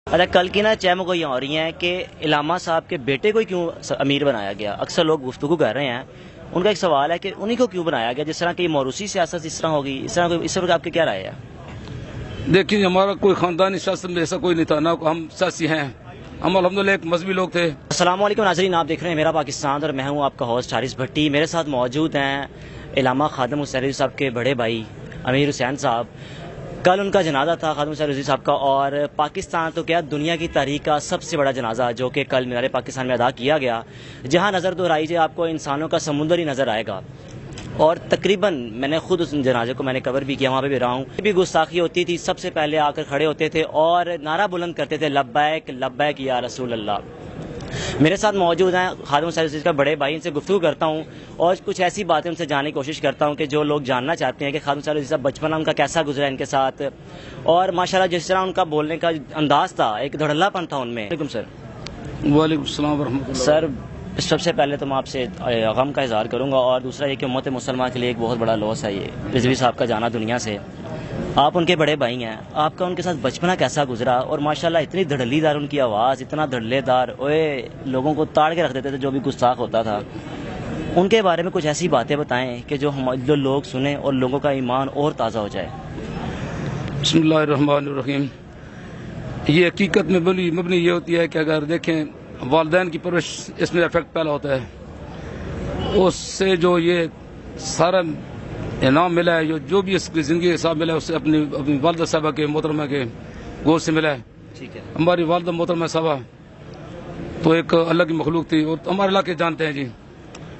اچھا، کل کی نا چہم کو یہ ہو رہی ہیں کہ علامہ صاحب کے بیٹے کو کیوں امیر بنایا گیا؟ اکثر لوگ گفتگو کر رہے ہیں، ان کا ایک سوال ہے کہ انہیں کو کیوں بنایا گیا، جس طرح کی موروثی سیاست اس طرح ہوگی، اس پر آپ کی کیا رائے ہے؟ دیکھیے، ہمارا کوئی خاندانی سیاست میں ایسا کوئی نہیں تھا، نہ ہم سیاسی ہیں، ہم الحمدللہ ایک مذہبی لوگ تھے۔ السلام علیکم ناظرین، آپ دیکھ رہے ہیں میرا پاکستان اور میں ہوں آپ کا ہوسٹ حارث بھٹی۔ میرے ساتھ موجود ہیں علامہ خادم حسین رضوی صاحب کے بڑے بھائی امیر حسین صاحب۔ کل ان کا جنازہ تھا خادم حسین رضوی صاحب کا، اور پاکستان تو کیا دنیا کی تاریخ کا سب سے بڑا جنازہ جو کہ کل مینار پاکستان میں ادا کیا گیا، جہاں نظر دہرائی جائے آپ کو انسانوں کا سمندر ہی نظر آئے گا، اور تقریباً میں نے خود اس جنازے کو میں نے کور بھی کیا، وہاں پہ بھی رہا ہوں۔ بھی گستاخی ہوتی تھی، سب سے پہلے آ کر کھڑے ہوتے تھے اور نعرہ بلند کرتے تھے، لبیک لبیک یا رسول اللہ۔ میرے ساتھ موجود ہیں خادم حسین رضوی کا بڑے بھائی، ان سے گفتگو کرتا ہوں اور کچھ ایسی باتیں ان سے جاننے کی کوشش کرتا ہوں کہ جو لوگ جاننا چاہتے ہیں کہ خادم حسین رضوی صاحب بچپن ان کا کیسا گزرا ان کے ساتھ، اور ماشاءاللہ جس طرح ان کا بولنے کا انداز تھا، ایک دھڑلہ پن تھا ان میں۔ وعلیکم سر۔ وعلیکم السلام ورحمۃ اللہ۔ سر، سب سے پہلے تو میں آپ سے غم کا اظہار کروں گا، اور دوسرا یہ کہ امت مسلمہ کے لیے ایک بہت بڑا لاس ہے یہ رضوی صاحب کا جانا دنیا سے۔ آپ ان کے بڑے بھائی ہیں، آپ کا ان کے ساتھ بچپنا کیسا گزرا؟ اور ماشاءاللہ اتنی دھڑلی دار ان کی آواز، اتنا دھڑلے دار، اوے لوگوں کو تاڑ کے رکھ دیتے تھے جو بھی گستاخ ہوتا تھا۔ ان کے بارے میں کچھ ایسی باتیں بتائیں کہ جو لوگ سنیں اور لوگوں کا ایمان اور تازہ ہو جائے۔ بسم اللہ الرحمن الرحیم۔ یہ حقیقت میں مبنی یہ ہوتی ہے کہ اگر دیکھیں والدین کی پرورش، اس میں افیکٹ پہلا ہوتا ہے، اس سے جو یہ سارا انعام ملا ہے، جو بھی اس کی زندگی کے حساب ملا ہے، اس سے اپنی والدہ صاحبہ کے محترمہ کے گود سے ملا ہے۔ ٹھیک ہے۔ ہماری والدہ محترمہ صاحبہ تو ایک اللہ کی مخلوق تھی، اور ہمارے علاقے جانتے ہیں جی،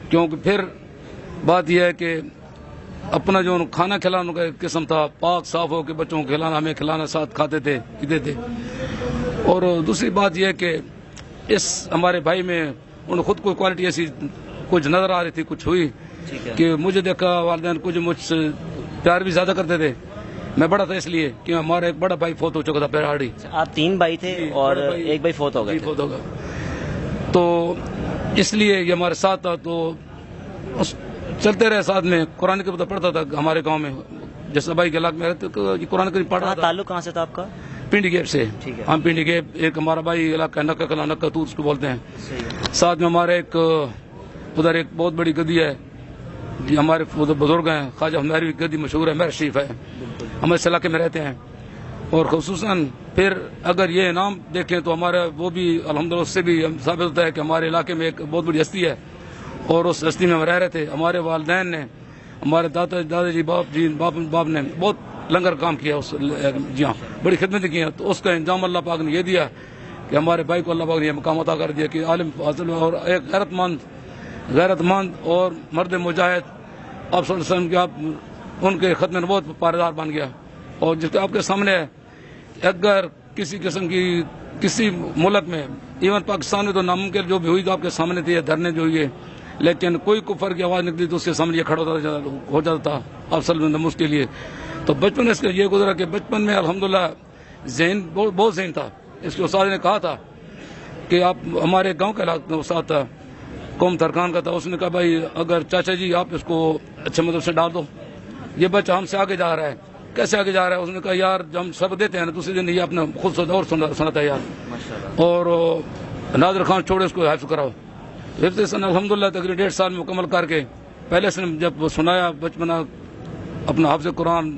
کیونکہ پھر بات یہ ہے کہ اپنا جو کھانا کھلانے کا قسم تھا، پاک صاف ہو کے بچوں کو کھلانا، ہمیں کھلانا، ساتھ کھاتے تھے پیتے تھے۔ اور دوسری بات یہ ہے کہ اس ہمارے بھائی میں ان خود کو کوالٹی ایسی کچھ نظر آ رہی تھی، کچھ ہوئی کہ مجھے دیکھا والدین کچھ مجھ سے پیار بھی زیادہ کرتے تھے۔ میں بڑا تھا اس لیے کہ ہمارا ایک بڑا بھائی فوت ہو چکا تھا پیراہاڑی۔ آپ 3 بھائی تھے اور ایک بھائی فوت ہو گئے؟ فوت ہو گیا، تو اس لیے یہ ہمارے ساتھ تھا، تو چلتے رہے ساتھ میں۔ قرآن کریم پڑھتا تھا ہمارے گاؤں میں، جیسے بھائی کے علاقے میں رہتے قرآن کریم پڑھ رہا تھا۔ تعلق کہاں سے تھا آپ کا؟ پنڈی گیپ سے۔ ہم پنڈی گیپ، ایک ہمارا بھائی علاقہ نکا کلا، نکا تو اس کو بولتے ہیں۔ ساتھ میں ہمارے ایک ادھر ایک بہت بڑی گدی ہے، ہمارے بزرگ ہیں، خواجہ ہماری گدی مشہور ہے، مہر شریف ہے، ہم اس علاقے میں رہتے ہیں۔ اور خصوصاً پھر اگر یہ انعام دیکھیں تو ہمارا وہ بھی الحمدللہ اس سے بھی ثابت ہوتا ہے کہ ہمارے علاقے میں ایک بہت بڑی ہستی ہے، اور اس ہستی میں ہم رہ رہے تھے۔ ہمارے والدین نے، ہمارے دادا جی باپ نے بہت لنگر کام کیا، جی ہاں، بڑی خدمتیں کی ہیں، تو اس کا انجام اللہ پاک نے یہ دیا کہ ہمارے بھائی کو اللہ پاک نے یہ مقام عطا کر دیا کہ عالم فاضل اور ایک غیرت مند اور مرد مجاہد، آپ صلی اللہ علیہ وسلم کے آپ ان کے خدمت میں بہت پائیدار بن گیا۔ اور جس آپ کے سامنے ہے، اگر کسی قسم کی کسی ملک میں، ایون پاکستان میں تو ناممکن جو بھی ہوئی تو آپ کے سامنے تھی، دھرنے جو ہوئے، لیکن کوئی کفر کی آواز نکلی تو اس کے سامنے یہ کھڑا ہو جاتا تھا آپ صلی اللہ علیہ وسلم کے لیے۔ تو بچپن اس کا یہ گزرا کہ بچپن میں الحمدللہ ذہن بہت ذہن تھا۔ اس کے استاد نے کہا تھا کہ آپ ہمارے گاؤں کا استاد تھا، قوم ترکان کا تھا، اس نے کہا بھائی اگر چاچا جی آپ اس کو اچھے مدرسے سے ڈال دو، یہ بچہ ہم سے آگے جا رہا ہے۔ کیسے آگے جا رہا ہے؟ اس نے کہا یار جب ہم سب دیتے ہیں نا، دوسرے دن یہ اپنا خود اور سناتا ہے یار، اور نادر خان چھوڑے اس کو حفظ کراؤ۔ حفظ سن الحمدللہ تقریباً 1.5 سال میں مکمل کر کے، پہلے سے جب وہ سنایا بچپنا اپنا حافظ قرآن،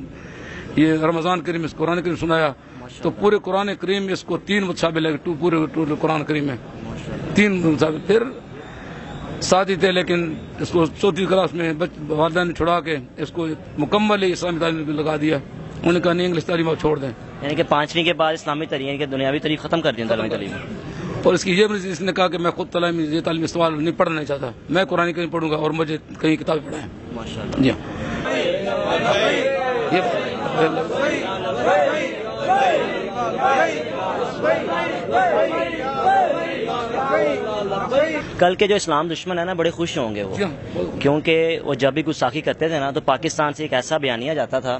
یہ رمضان کریم اس قرآن کریم سنایا، تو پورے قرآن کریم اس کو 3 متصابے لگے، پورے قرآن کریم میں 3 متصابے۔ پھر ساتھ ہی تھے، لیکن اس کو 4تھی کلاس میں والدین نے چھڑا کے اس کو مکمل اسلامی تعلیم لگا دیا۔ انہوں نے کہا نہیں انگلش تعلیم آپ چھوڑ دیں، یعنی کہ 5ویں کے بعد اسلامی تعلیم کے دنیاوی تعلیم ختم کر دیا تعلیمی تعلیم۔ اور اس کی یہ وجہ اس نے کہا کہ میں خود یہ تعلیم استعمال نہیں پڑھنا چاہتا، میں قرآن کریم پڑھوں گا اور مجھے کہیں کتابیں پڑھائیں۔ ماشاءاللہ۔ جی کل کے جو اسلام دشمن ہے نا، بڑے خوش ہوں گے وہ، کیونکہ وہ جب بھی گستاخی کرتے تھے نا تو پاکستان سے ایک ایسا بیانیہ جاتا تھا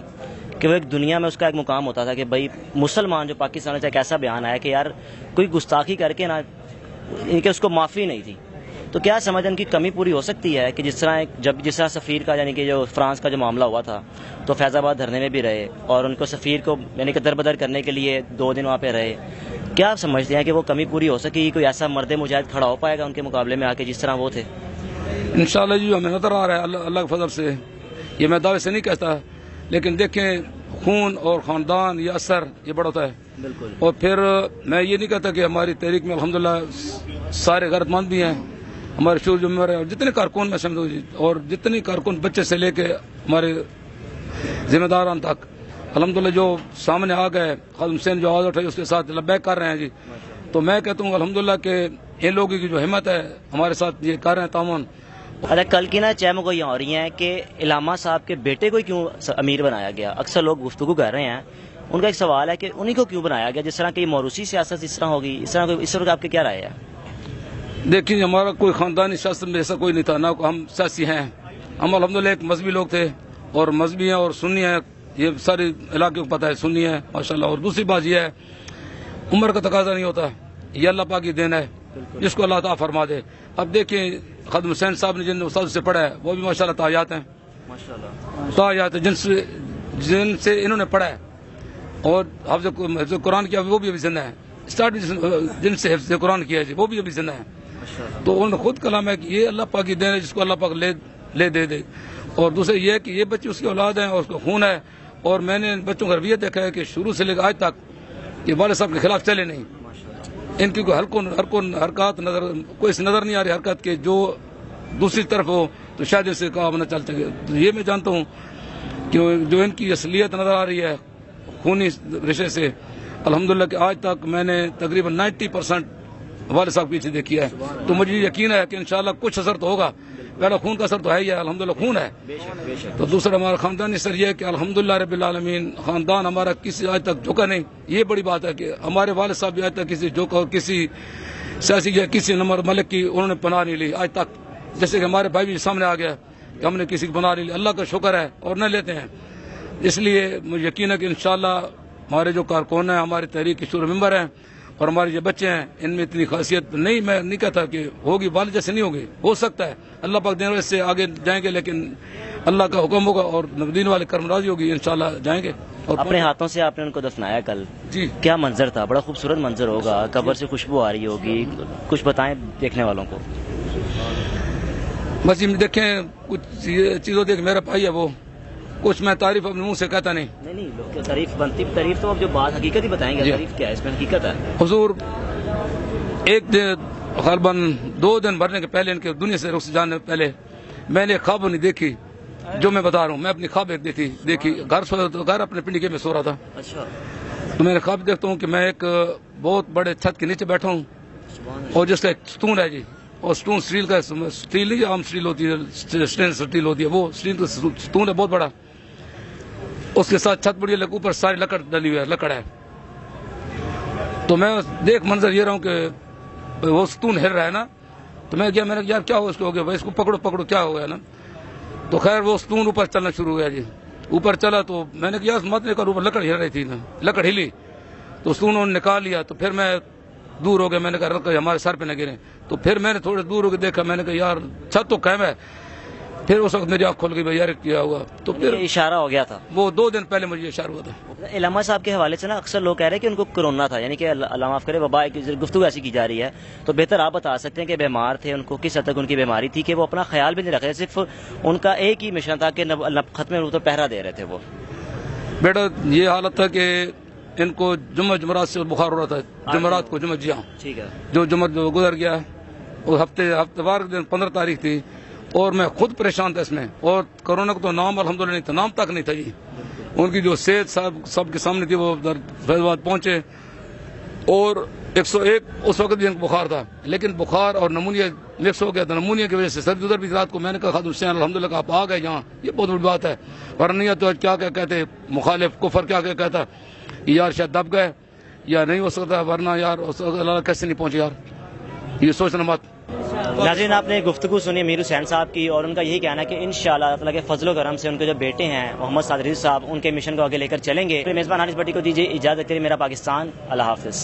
کہ وہ ایک دنیا میں اس کا ایک مقام ہوتا تھا کہ بھائی مسلمان جو پاکستان سے ایک ایسا بیان آیا کہ یار کوئی گستاخی کر کے نا، ان کے اس کو معافی نہیں تھی۔ تو کیا سمجھ ان کی کمی پوری ہو سکتی ہے کہ جس طرح سفیر کا، یعنی کہ جو فرانس کا جو معاملہ ہوا تھا تو فیض آباد دھرنے میں بھی رہے، اور ان کو سفیر کو یعنی کہ دربدر کرنے کے لیے 2 دن وہاں پہ رہے، کیا آپ سمجھتے ہیں کہ وہ کمی پوری ہو سکی؟ کوئی ایسا مرد مجاہد کھڑا ہو پائے گا ان کے مقابلے میں آ کے جس طرح وہ تھے؟ انشاءاللہ جی ہمیں نظر آ رہا ہے اللہ کے فضل سے، یہ میں دعوے سے نہیں کہتا، لیکن دیکھیں خون اور خاندان یہ اثر یہ بڑا ہوتا ہے بالکل. اور پھر میں یہ نہیں کہتا کہ ہماری تحریک میں الحمدللہ سارے غیرت مند بھی ہیں، ہمارے شور ذمہ اور جتنے کارکن میں سمجھو جی، اور جتنے کارکن بچے سے لے کے ہمارے ذمہ داران تک الحمدللہ جو سامنے آ گئے، خادم حسین جو آواز اٹھائی اس کے ساتھ لبیک کر رہے ہیں جی. تو میں کہتا ہوں الحمدللہ کہ ان لوگوں کی جو ہمت ہے ہمارے ساتھ یہ کر رہے ہیں تعاون. اچھا، کل کی نا چہ مگویاں ہو رہی ہیں کہ علامہ صاحب کے بیٹے کو کیوں امیر بنایا گیا؟ اکثر لوگ گفتگو کر رہے ہیں، ان کا ایک سوال ہے کہ انہی کو کیوں بنایا گیا؟ جس طرح کی موروثی سیاست اس طرح ہوگی، اس طرح آپ کی کیا رائے ہے؟ دیکھیے ہمارا کوئی خاندانی سیاست میں ایسا کوئی نہیں تھا، نہ ہم سیاسی ہیں، ہم الحمدللہ ایک مذہبی لوگ تھے، اور مذہبی ہیں اور سنی ہیں، یہ سارے علاقے کو پتہ ہے سنی ہے ماشاءاللہ. اور دوسری بات یہ ہے عمر کا تقاضا نہیں ہوتا، یہ اللہ پاک کی دین ہے جس کو اللہ تعالیٰ فرما دے. اب دیکھیں خادم حسین صاحب نے جن استاد سے پڑھا ہے وہ بھی ماشاءاللہ تاجات ہیں، تاجات ہیں جن سے انہوں نے پڑھا ہے، اور حفظ قرآن کیا وہ بھی ابھی زندہ ہے، اسٹارٹ جن سے حفظ قرآن کیا ہے وہ بھی ابھی زندہ ہے. تو انہوں نے خود کلام ہے کہ یہ اللہ پاک کی دین ہے جس کو اللہ پاک لے دے. اور دوسرے یہ ہے کہ یہ بچے اس کی اولاد ہیں اور اس کا خون ہے، اور میں نے بچوں کا رویہ دیکھا ہے کہ شروع سے لے کر آج تک یہ والد صاحب کے خلاف چلے نہیں. ان کی کوئی حرکات کوئی نظر نہیں آ رہی حرکت کے جو دوسری طرف ہو تو شاید اس سے کام نہ چل سکے. تو یہ میں جانتا ہوں کہ جو ان کی اصلیت نظر آ رہی ہے خونی رشتے سے، الحمدللہ کہ آج تک میں نے تقریباً 90% والد صاحب پیچھے دیکھی ہے. تو مجھے یقین ہے کہ انشاءاللہ کچھ اثر تو ہوگا، پہلا خون کا اثر تو ہے ہی ہے، الحمدللہ خون ہے. تو دوسرا ہمارا خاندانی اثر یہ ہے کہ الحمدللہ رب العالمین خاندان ہمارا کسی آج تک جھکا نہیں. یہ بڑی بات ہے کہ ہمارے والد صاحب بھی آج تک کسی جھکا اور کسی سیاسی یا کسی نمبر ملک کی انہوں نے پناہ نہیں لی آج تک. جیسے کہ ہمارے بھائی بھی سامنے آ گیا کہ ہم نے کسی کی پناہ نہیں لی، اللہ کا شکر ہے اور نہ لیتے ہیں. اس لیے مجھے یقین ہے کہ انشاءاللہ ہمارے جو کارکن ہیں، ہماری تحریک کے شور ممبر ہیں اور ہمارے جو بچے ہیں ان میں اتنی خاصیت نہیں، میں نہیں کہتا کہ ہوگی، والد جیسے نہیں ہوگی، ہو سکتا ہے اللہ پاک دین سے آگے جائیں گے، لیکن اللہ کا حکم ہوگا اور دین والے کرم راضی ہوگی انشاءاللہ جائیں گے. اور اپنے ہاتھوں سے آپ نے ان کو دفنایا کل جی، کیا منظر تھا؟ بڑا خوبصورت منظر ہوگا، قبر سے خوشبو آ رہی ہوگی، کچھ بتائیں دیکھنے والوں کو. بس یہ دیکھیں کچھ چیزوں دیکھ میرا بھائی ہے وہ، کچھ میں تعریف اپنے منہ سے کہتا نہیں. نہیں لوگ کیا تعریف بنتی، تعریف تو اب جو بات حقیقت ہی بتائیں گے، تعریف کیا ہے اس میں حقیقت ہے. حضور ایک دن غالباً 2 دن بھرنے کے پہلے ان کے دنیا سے رخ جانے سے پہلے میں نے خواب نہیں دیکھی جو میں بتا رہا ہوں. میں اپنی خواب ایک دیکھی گھر اپنے پنڈی میں سو رہا تھا. اچھا. تو میں نے خواب دیکھتا ہوں کہ میں ایک بہت بڑے چھت کے نیچے بیٹھا ہوں اور جس کا ایک ستون ہے جی، اور ستون اسٹیل کا، اسٹیل نہیں عام اسٹیل ہوتی ہے، اسٹینلیس اسٹیل ہوتی ہے، وہ اسٹیل کا ستون ہے بہت بڑا. اس کے ساتھ چھت بڑی ہے، اوپر ساری لکڑ ڈلی ہوئی ہے، لکڑ ہے. تو میں دیکھ منظر یہ رہا ہوں کہ وہ ستون ہل رہا ہے نا. تو میں نے کہا یار کیا ہو اس کو، ہو گیا بھائی اس کو پکڑو کیا ہو گیا نا. تو خیر وہ ستون اوپر چلنا شروع ہو گیا جی. اوپر چلا تو میں نے کہا مت نہیں کر، اوپر لکڑ ہل رہی تھی نا، لکڑ ہلی تو ستون انہوں نے نکال لیا. تو پھر میں دور ہو گیا، میں نے کہا لکڑ ہمارے سر پہ نہ گرے. تو پھر میں نے تھوڑے دور ہو کے دیکھا، میں نے کہا یار چھت تو قائم ہے. پھر اس وقت میری آنکھ کھل گئی بھائی یار کیا ہوا. تو پھر اشارہ ہو گیا تھا، وہ 2 دن پہلے مجھے اشارہ ہوا تھا. علامہ صاحب کے حوالے سے نا اکثر لوگ کہہ رہے ہیں کہ ان کو کرونا تھا، یعنی کہ اللہ معاف کرے وبا کی گفتگو ایسی کی جا رہی ہے. تو بہتر آپ بتا سکتے ہیں کہ بیمار تھے، ان کو کس حد تک ان کی بیماری تھی کہ وہ اپنا خیال بھی نہیں رکھ رہے، صرف ان کا ایک ہی مشن تھا کہ ختم روح تو پہرا دے رہے تھے. وہ بیٹا یہ حالت تھا کہ ان کو جمعرات سے بخار ہو رہا تھا، جمعرات کو جی ہاں ٹھیک ہے. جو جمعہ گزر گیا وہ ہفتے وار دن 15 تاریخ تھی، اور میں خود پریشان تھا اس میں. اور کورونا کا تو نام الحمدللہ نہیں تھا، نام تک نہیں تھا جی. ان کی جو صحت سب کے سامنے تھی، وہ فیض آباد پہنچے اور 101 اس وقت بھی ان کو بخار تھا، لیکن بخار اور نمونیا مکس ہو گیا تھا. نمونیا کی وجہ سے سر ادھر بھی رات کو میں نے کہا خادم حسین الحمدللہ آپ آ گئے یہاں، یہ بہت بڑی بات ہے. ورنہ تو کیا کہتے مخالف کفر کیا کہتا یار شاید دب گئے یا نہیں ہو سکتا، ورنہ یار اللہ کیسے نہیں پہنچے یار، یہ سوچنا مت. ناظرین آپ نے گفتگو سنی امیر حسین صاحب کی، اور ان کا یہی کہنا ہے کہ انشاءاللہ اللہ تعالیٰ کے فضل و کرم سے ان کے جو بیٹے ہیں محمد صادق صاحب ان کے مشن کو آگے لے کر چلیں گے. میزبان حارث بھٹی کو دیجیے اجازت. میرا پاکستان، اللہ حافظ.